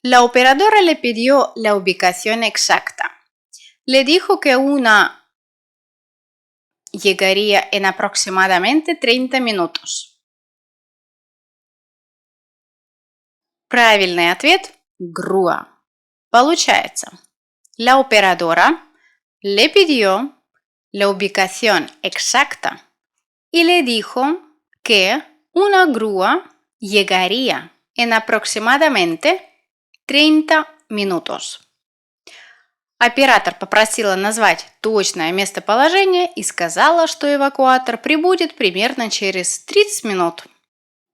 La operadora le pidió la ubicación exacta. Le dijo que una llegaría en aproximadamente 30 minutos. Правильный ответ – grúa. Получается, la operadora le pidió la ubicación exacta y le dijo que una grúa llegaría en aproximadamente 30 minutos. Оператор попросила назвать точное местоположение и сказала, что эвакуатор прибудет примерно через 30 минут.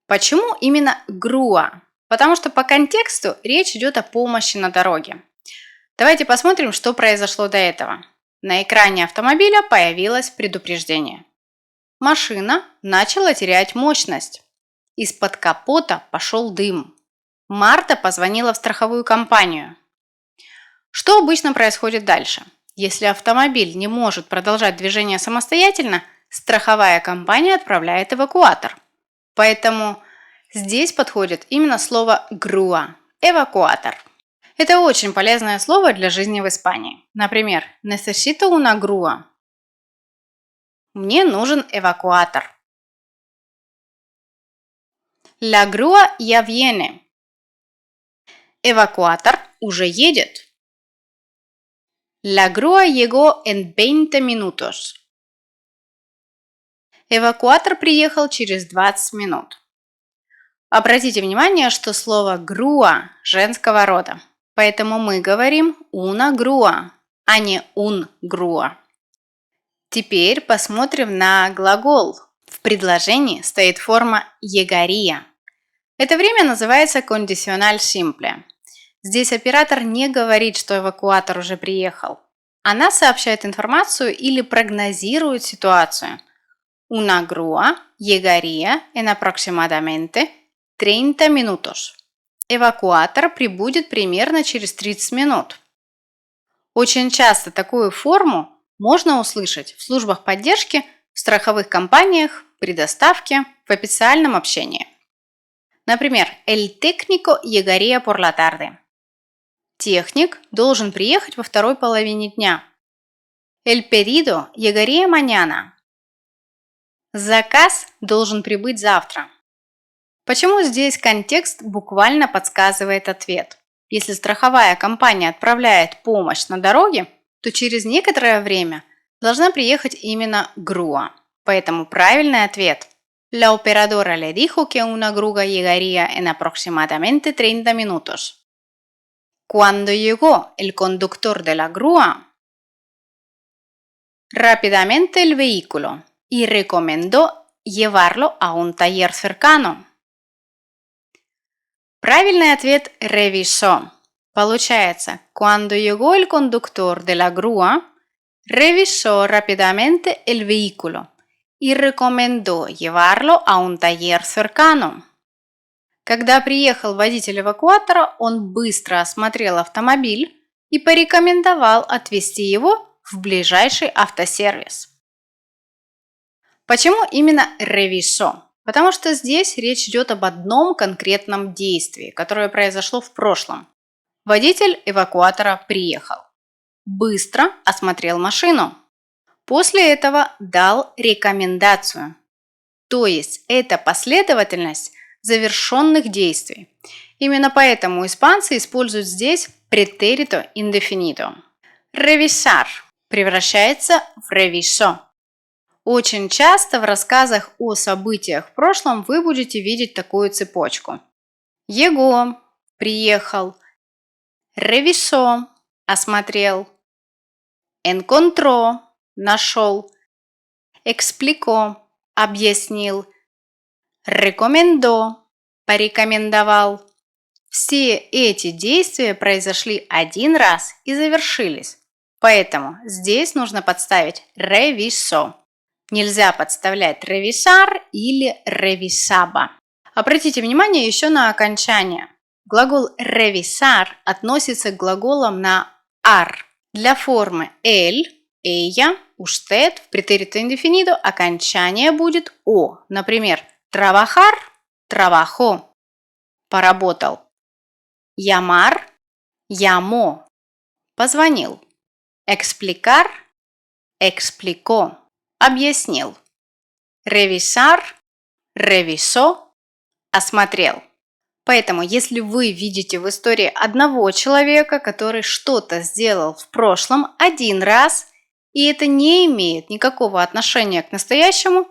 Почему именно груа? Потому что по контексту речь идет о помощи на дороге. Давайте посмотрим, что произошло до этого. На экране автомобиля появилось предупреждение. Машина начала терять мощность. Из-под капота пошел дым. Марта позвонила в страховую компанию. Что обычно происходит дальше? Если автомобиль не может продолжать движение самостоятельно, страховая компания отправляет эвакуатор. Поэтому здесь подходит именно слово grúa – эвакуатор. Это очень полезное слово для жизни в Испании. Например, necesito una grúa. Мне нужен эвакуатор. La grúa ya viene. Эвакуатор уже едет. La grúa llegó en 20 minutos. Эвакуатор приехал через 20 минут. Обратите внимание, что слово grúa женского рода, поэтому мы говорим una grúa, а не un grúa. Теперь посмотрим на глагол. В предложении стоит форма llegaría. Это время называется condicional simple. Здесь оператор не говорит, что эвакуатор уже приехал. Она сообщает информацию или прогнозирует ситуацию. Una grúa llegaría en aproximadamente 30 minutos. Эвакуатор прибудет примерно через 30 минут. Очень часто такую форму можно услышать в службах поддержки, в страховых компаниях, при доставке, в официальном общении. Например, el técnico llegaría por la tarde. Техник должен приехать во второй половине дня. El pedido llegaría mañana. Заказ должен прибыть завтра. Почему здесь контекст буквально подсказывает ответ? Если страховая компания отправляет помощь на дороге, то через некоторое время должна приехать именно grúa. Поэтому правильный ответ – La operadora le dijo que una grúa llegaría en aproximadamente 30 minutos. Cuando llegó el conductor de la grúa, rápidamente el vehículo y recomendó llevarlo a un taller cercano. Правильный ответ – revisó. Получается, cuando llegó el conductor de la grúa, revisó rápidamente el vehículo y recomendó llevarlo a un taller cercano. Когда приехал водитель эвакуатора, он быстро осмотрел автомобиль и порекомендовал отвезти его в ближайший автосервис. Почему именно revisó? Потому что здесь речь идет об одном конкретном действии, которое произошло в прошлом. Водитель эвакуатора приехал, быстро осмотрел машину. После этого дал рекомендацию. То есть это последовательность завершенных действий. Именно поэтому испанцы используют здесь pretérito indefinido. Revisar превращается в revisó. Очень часто в рассказах о событиях в прошлом вы будете видеть такую цепочку. Llegó – приехал, revisó – осмотрел, encontró – нашел, explicó – объяснил, recomendó – порекомендовал. Все эти действия произошли один раз и завершились. Поэтому здесь нужно подставить revisó. Нельзя подставлять revisar или revisaba. Обратите внимание еще на окончание. Глагол revisar относится к глаголам на ar. Для формы él, ella, usted в pretérito indefinido окончание будет о. Например, trabajar – trabajó, поработал. llamar, llamó, позвонил. Explicar, explicó, объяснил. Revisar, revisó, осмотрел. Поэтому, если вы видите в истории одного человека, который что-то сделал в прошлом один раз, и это не имеет никакого отношения к настоящему,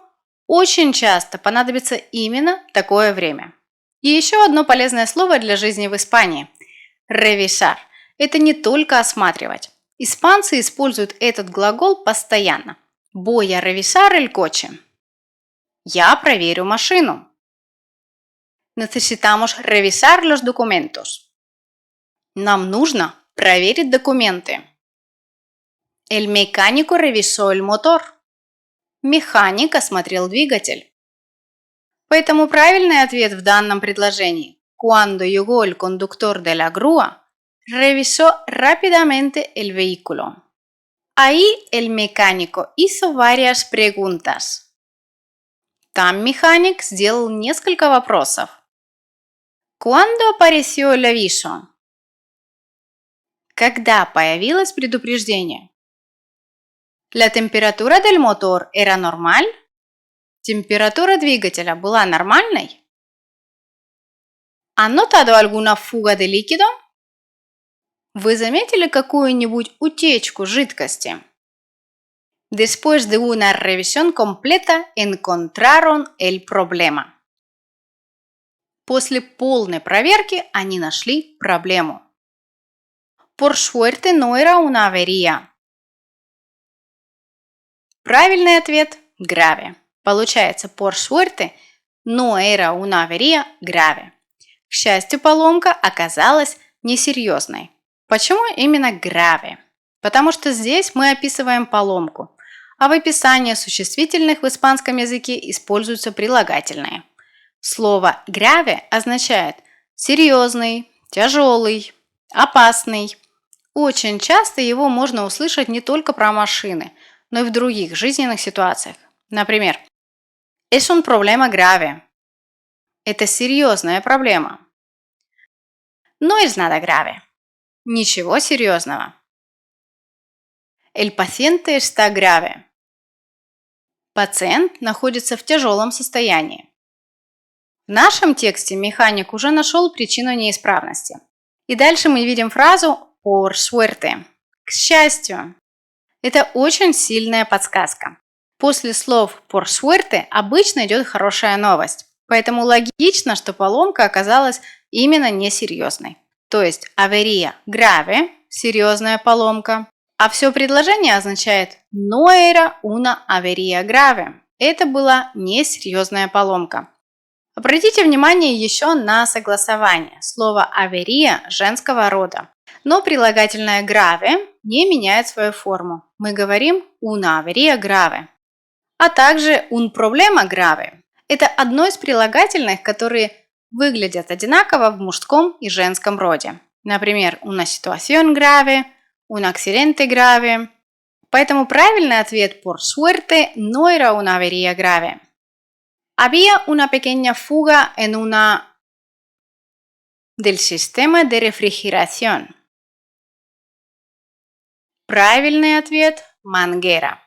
очень часто понадобится именно такое время. И еще одно полезное слово для жизни в Испании – revisar. Это не только осматривать. Испанцы используют этот глагол постоянно. Voy a revisar el coche. Я проверю машину. Necesitamos revisar los documentos. Нам нужно проверить документы. El mecánico revisó el motor. Механик осмотрел двигатель. Поэтому правильный ответ в данном предложении Cuando llegó el conductor de la grúa, revisó rápidamente el vehículo. Ahí el mecánico hizo varias preguntas. Там механик сделал несколько вопросов. ¿Cuándo apareció el aviso? Когда появилось предупреждение? ¿La temperatura del motor era normal? Температура двигателя была нормальной? ¿Ha notado alguna fuga de líquido? Вы заметили какую-нибудь утечку жидкости? Después de una revisión completa, encontraron el problema. После полной проверки они нашли проблему. Por suerte no era una avería. Правильный ответ – grave. Получается, por suerte no era una avería grave. К счастью, поломка оказалась несерьезной. Почему именно grave? Потому что здесь мы описываем поломку, а в описании существительных в испанском языке используются прилагательные. Слово grave означает серьезный, тяжелый, опасный. Очень часто его можно услышать не только про машины, но и в других жизненных ситуациях. Например, es un problema grave. Это серьезная проблема. No es nada grave. Ничего серьезного. El paciente está grave. Пациент находится в тяжелом состоянии. В нашем тексте механик уже нашел причину неисправности. И дальше мы видим фразу por suerte. К счастью. Это очень сильная подсказка. После слов por suerte обычно идет хорошая новость. Поэтому логично, что поломка оказалась именно несерьезной. То есть avería grave – серьезная поломка. А все предложение означает no era una avería grave. Это была несерьезная поломка. Обратите внимание еще на согласование. Слово avería женского рода. Но прилагательное grave не меняет свою форму. Мы говорим una avería grave. А также un problema grave. Это одно из прилагательных, которые выглядят одинаково в мужском и женском роде. Например, una situación grave, un accidente grave. Поэтому правильный ответ por suerte no era una avería grave. Había una pequeña fuga en una del sistema de refrigeración. Правильный ответ – manguera.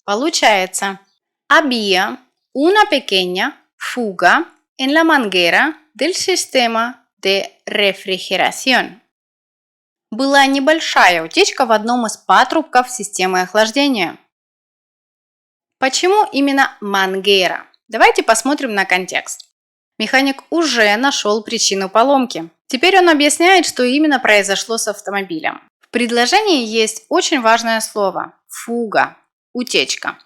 Получается, había una pequeña fuga en la manguera del sistema de refrigeración. Была небольшая утечка в одном из патрубков системы охлаждения. Почему именно manguera? Давайте посмотрим на контекст. Механик уже нашел причину поломки. Теперь он объясняет, что именно произошло с автомобилем. В предложении есть очень важное слово – fuga – утечка.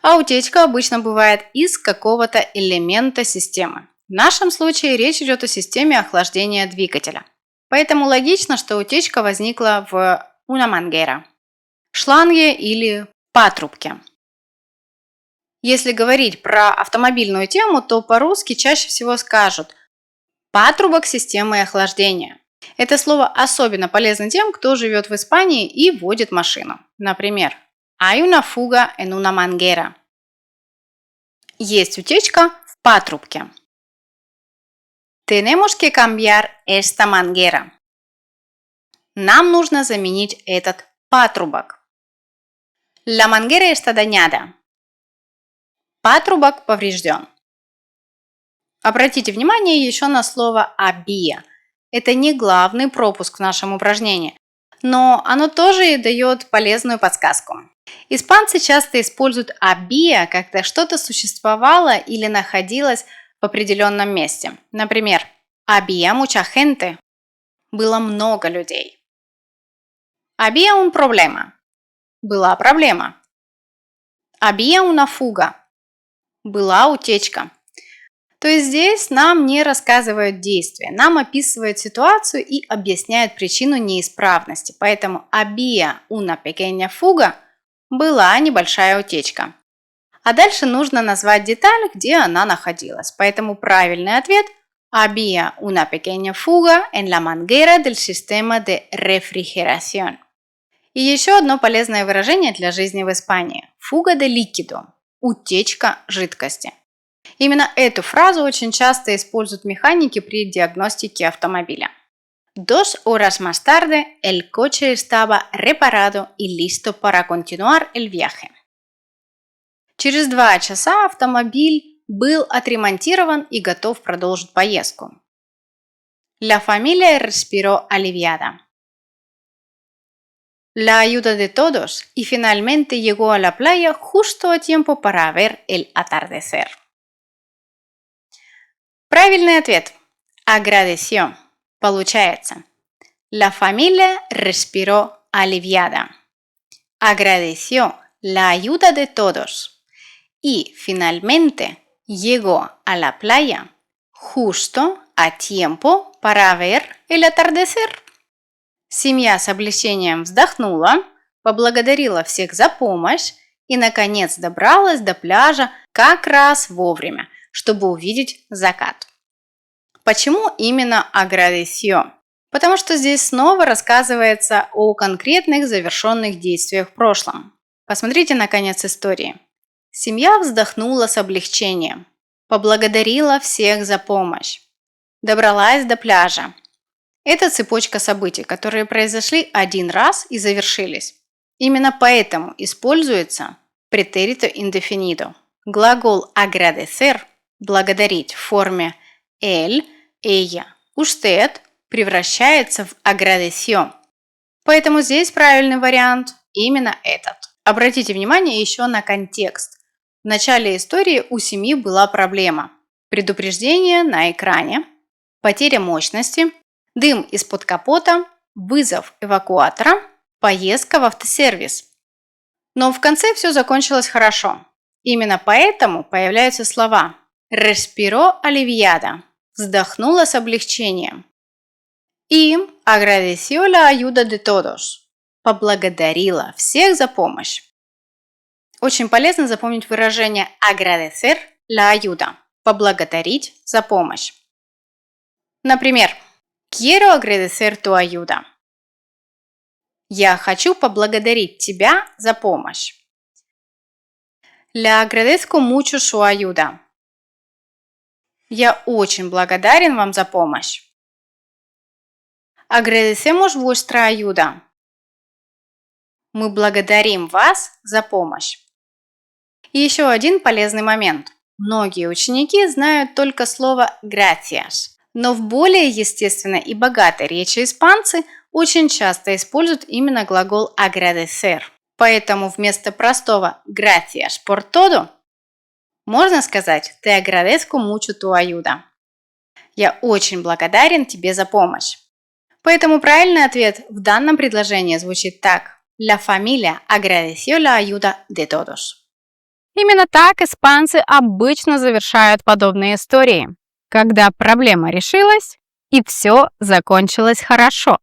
А утечка обычно бывает из какого-то элемента системы. В нашем случае речь идет о системе охлаждения двигателя. Поэтому логично, что утечка возникла в una manguera – шланге или патрубке. Если говорить про автомобильную тему, то по-русски чаще всего скажут «патрубок системы охлаждения». Это слово особенно полезно тем, кто живет в Испании и водит машину. Например, «Hay una fuga en una manguera». Есть утечка в патрубке. «Tenemos que cambiar esta manguera». нам нужно заменить этот патрубок. La manguera está dañada. Патрубок поврежден. Обратите внимание еще на слово había. Это не главный пропуск в нашем упражнении, но оно тоже дает полезную подсказку. Испанцы часто используют había, когда что-то существовало или находилось в определенном месте. Например, había mucha gente. Было много людей. Había un problema. Была проблема. Había una fuga. Была утечка. То есть здесь нам не рассказывают действия, нам описывают ситуацию и объясняют причину неисправности. Поэтому había una pequeña fuga – была небольшая утечка. А дальше нужно назвать деталь, где она находилась. Поэтому правильный ответ – había una pequeña fuga en la manguera del sistema de refrigeración. И еще одно полезное выражение для жизни в Испании – fuga de líquido – утечка жидкости. Именно эту фразу очень часто используют механики при диагностике автомобиля. 2 horas más tarde, el coche estaba reparado y listo para continuar el viaje. Через 2 часа автомобиль был отремонтирован и готов продолжить поездку. La familia respiró aliviada. La ayuda de todos y finalmente llegó a la playa justo a tiempo para ver el atardecer. Правильный ответ. Agradeció. Получается. La familia respiró aliviada. Agradeció la ayuda de todos. Y finalmente llegó a la playa justo a tiempo para ver el atardecer. Семья с облегчением вздохнула, поблагодарила всех за помощь и, наконец, добралась до пляжа как раз вовремя, чтобы увидеть закат. Почему именно agradeció? Потому что здесь снова рассказывается о конкретных завершенных действиях в прошлом. Посмотрите на конец истории. Семья вздохнула с облегчением, поблагодарила всех за помощь, добралась до пляжа. Это цепочка событий, которые произошли один раз и завершились. Именно поэтому используется pretérito indefinido. Глагол agradecer – благодарить в форме él, ella, usted превращается в agradeció. Поэтому здесь правильный вариант именно этот. Обратите внимание еще на контекст. В начале истории у семьи была проблема. Предупреждение на экране, потеря мощности, дым из-под капота, вызов эвакуатора, поездка в автосервис. Но в конце все закончилось хорошо. Именно поэтому появляются слова respiró aliviada – вздохнула с облегчением. И agradeció la ayuda de todos – поблагодарила всех за помощь. Очень полезно запомнить выражение agradecer la ayuda – поблагодарить за помощь. Например, Quiero agradecer tu ayuda. Я хочу поблагодарить тебя за помощь. Le agradezco mucho su ayuda. Я очень благодарен вам за помощь. Agradecemos vuestra ayuda. Мы благодарим вас за помощь. И еще один полезный момент. Многие ученики знают только слово gracias. Но в более естественной и богатой речи испанцы очень часто используют именно глагол agradecer. Поэтому вместо простого gracias por todo можно сказать te agradezco mucho tu ayuda. Я очень благодарен тебе за помощь. Поэтому правильный ответ в данном предложении звучит так. La familia agradeció la ayuda de todos. Именно так испанцы обычно завершают подобные истории, когда проблема решилась и все закончилось хорошо.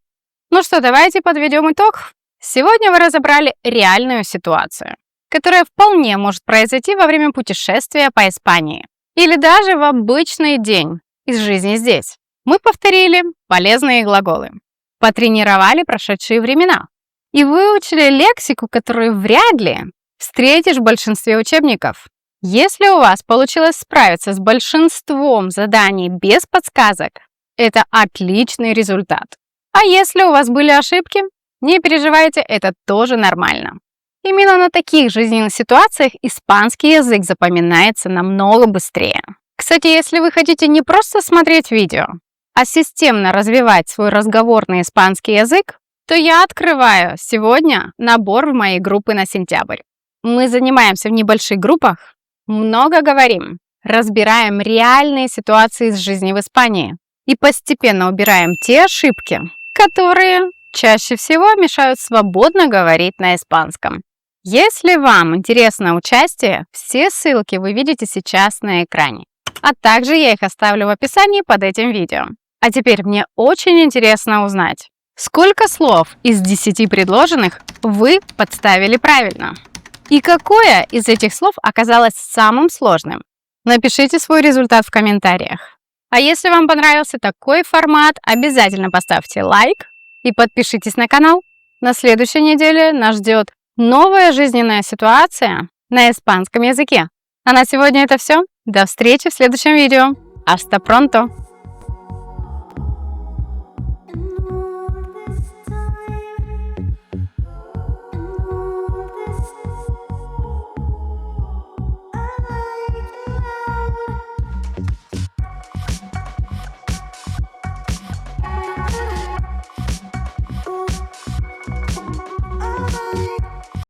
Ну что, давайте подведем итог. Сегодня вы разобрали реальную ситуацию, которая вполне может произойти во время путешествия по Испании или даже в обычный день из жизни здесь. Мы повторили полезные глаголы, потренировали прошедшие времена и выучили лексику, которую вряд ли встретишь в большинстве учебников. Если у вас получилось справиться с большинством заданий без подсказок, это отличный результат. А если у вас были ошибки, не переживайте, это тоже нормально. Именно на таких жизненных ситуациях испанский язык запоминается намного быстрее. Кстати, если вы хотите не просто смотреть видео, а системно развивать свой разговорный испанский язык, то я открываю сегодня набор в мои группы на сентябрь. Мы занимаемся в небольших группах, много говорим, разбираем реальные ситуации из жизни в Испании и постепенно убираем те ошибки, которые чаще всего мешают свободно говорить на испанском. Если вам интересно участие, все ссылки вы видите сейчас на экране, а также я их оставлю в описании под этим видео. А теперь мне очень интересно узнать, сколько слов из 10 предложенных вы подставили правильно? И какое из этих слов оказалось самым сложным? Напишите свой результат в комментариях. А если вам понравился такой формат, обязательно поставьте лайк и подпишитесь на канал. На следующей неделе нас ждет новая жизненная ситуация на испанском языке. А на сегодня это все. До встречи в следующем видео. Hasta pronto!